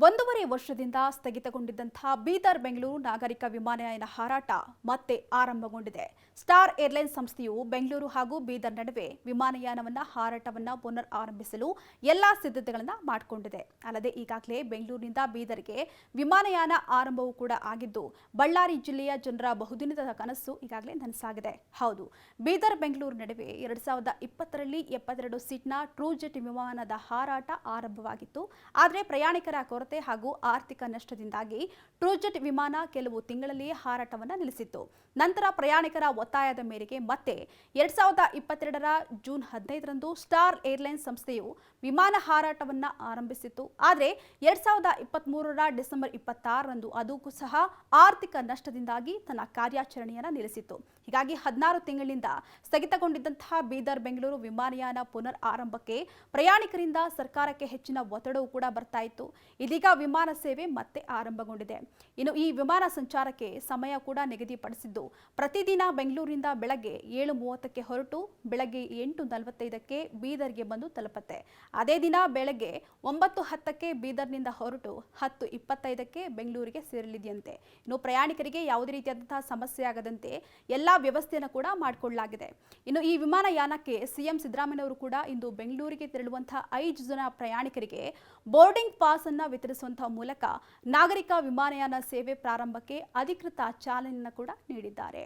ಒಂದೂವರೆ ವರ್ಷದಿಂದ ಸ್ಥಗಿತಗೊಂಡಿದ್ದಂತಹ ಬೀದರ್ ಬೆಂಗಳೂರು ನಾಗರಿಕ ವಿಮಾನಯಾನ ಹಾರಾಟ ಮತ್ತೆ ಆರಂಭಗೊಂಡಿದೆ. ಸ್ಟಾರ್ ಏರ್ಲೈನ್ಸ್ ಸಂಸ್ಥೆಯು ಬೆಂಗಳೂರು ಹಾಗೂ ಬೀದರ್ ನಡುವೆ ವಿಮಾನಯಾನವನ್ನ ಹಾರಾಟವನ್ನ ಪುನರ್ ಆರಂಭಿಸಲು ಎಲ್ಲಾ ಸಿದ್ಧತೆಗಳನ್ನು ಮಾಡಿಕೊಂಡಿದೆ. ಅಲ್ಲದೆ ಈಗಾಗಲೇ ಬೆಂಗಳೂರಿನಿಂದ ಬೀದರ್ಗೆ ವಿಮಾನಯಾನ ಆರಂಭವೂ ಕೂಡ ಆಗಿದ್ದು, ಬಳ್ಳಾರಿ ಜಿಲ್ಲೆಯ ಜನರ ಬಹುದಿನದ ಕನಸು ಈಗಾಗಲೇ ನನಸಾಗಿದೆ. ಹೌದು, ಬೀದರ್ ಬೆಂಗಳೂರು ನಡುವೆ 2020ರಲ್ಲಿ 72 ಸೀಟ್ನ ಟ್ರೂಜೆಟ್ ವಿಮಾನದ ಹಾರಾಟ ಆರಂಭವಾಗಿತ್ತು. ಆದರೆ ಪ್ರಯಾಣಿಕರ ಕೊರತೆ ಹಾಗೂ ಆರ್ಥಿಕ ನಷ್ಟದಿಂದಾಗಿ ಟ್ರೂಜೆಟ್ ವಿಮಾನ ಕೆಲವು ತಿಂಗಳಲ್ಲಿಯೇ ಹಾರಾಟವನ್ನು ನಿಲ್ಲಿಸಿತ್ತು. ನಂತರ ಪ್ರಯಾಣಿಕರ ಒತ್ತಾಯದ ಮೇರೆಗೆ ಮತ್ತೆ 2022ರ ಜೂನ್ 15ರಂದು ಸ್ಟಾರ್ ಏರ್ಲೈನ್ಸ್ ಸಂಸ್ಥೆಯು ವಿಮಾನ ಹಾರಾಟವನ್ನ ಆರಂಭಿಸಿತ್ತು. ಆದರೆ 2023ರ ಡಿಸೆಂಬರ್ 26ರಂದು ಅದೂ ಸಹ ಆರ್ಥಿಕ ನಷ್ಟದಿಂದಾಗಿ ತನ್ನ ಕಾರ್ಯಾಚರಣೆಯನ್ನು ನಿಲ್ಲಿಸಿತ್ತು. ಹೀಗಾಗಿ 16 ತಿಂಗಳಿನಿಂದ ಸ್ಥಗಿತಗೊಂಡಿದ್ದಂತಹ ಬೀದರ್ ಬೆಂಗಳೂರು ವಿಮಾನಯಾನ ಪುನರ್ ಆರಂಭಕ್ಕೆ ಪ್ರಯಾಣಿಕರಿಂದ ಸರ್ಕಾರಕ್ಕೆ ಹೆಚ್ಚಿನ ಒತ್ತಡವೂ ಕೂಡ ಬರ್ತಾ ಇತ್ತು. ಇದೀಗ ವಿಮಾನ ಸೇವೆ ಮತ್ತೆ ಆರಂಭಗೊಂಡಿದೆ. ಇನ್ನು ಈ ವಿಮಾನ ಸಂಚಾರಕ್ಕೆ ಸಮಯ ಕೂಡ ನಿಗದಿಪಡಿಸಿದ್ದು, ಪ್ರತಿದಿನ ಬೆಂಗಳೂರಿನಿಂದ ಬೆಳಗ್ಗೆ 7:30ಕ್ಕೆ ಹೊರಟು ಬೆಳಗ್ಗೆ 8:45ಕ್ಕೆ ಬೀದರ್ಗೆ ಬಂದು ತಲುಪುತ್ತೆ. ಅದೇ ದಿನ ಬೆಳಗ್ಗೆ 9:10ಕ್ಕೆ ಬೀದರ್ನಿಂದ ಹೊರಟು 10:25ಕ್ಕೆ ಬೆಂಗಳೂರಿಗೆ ಸೇರಲಿದೆಯಂತೆ. ಇನ್ನು ಪ್ರಯಾಣಿಕರಿಗೆ ಯಾವುದೇ ರೀತಿಯಾದಂತಹ ಸಮಸ್ಯೆ ಆಗದಂತೆ ಎಲ್ಲಾ ವ್ಯವಸ್ಥೆಯನ್ನು ಕೂಡ ಮಾಡಿಕೊಳ್ಳಲಾಗಿದೆ. ಇನ್ನು ಈ ವಿಮಾನಯಾನಕ್ಕೆ ಸಿಎಂ ಸಿದ್ದರಾಮಯ್ಯನವರು ಕೂಡ ಇಂದು ಬೆಂಗಳೂರಿಗೆ ತೆರಳುವಂತಹ 5 ಜನ ಪ್ರಯಾಣಿಕರಿಗೆ ಬೋರ್ಡಿಂಗ್ ಪಾಸ್ ಅನ್ನು ವಿತರಿಸುವಂತಹ ಮೂಲಕ ನಾಗರಿಕ ವಿಮಾನಯಾನ ಸೇವೆ ಪ್ರಾರಂಭಕ್ಕೆ ಅಧಿಕೃತ ಚಾಲನೆಯನ್ನು ಕೂಡ ನೀಡಿದ್ದಾರೆ.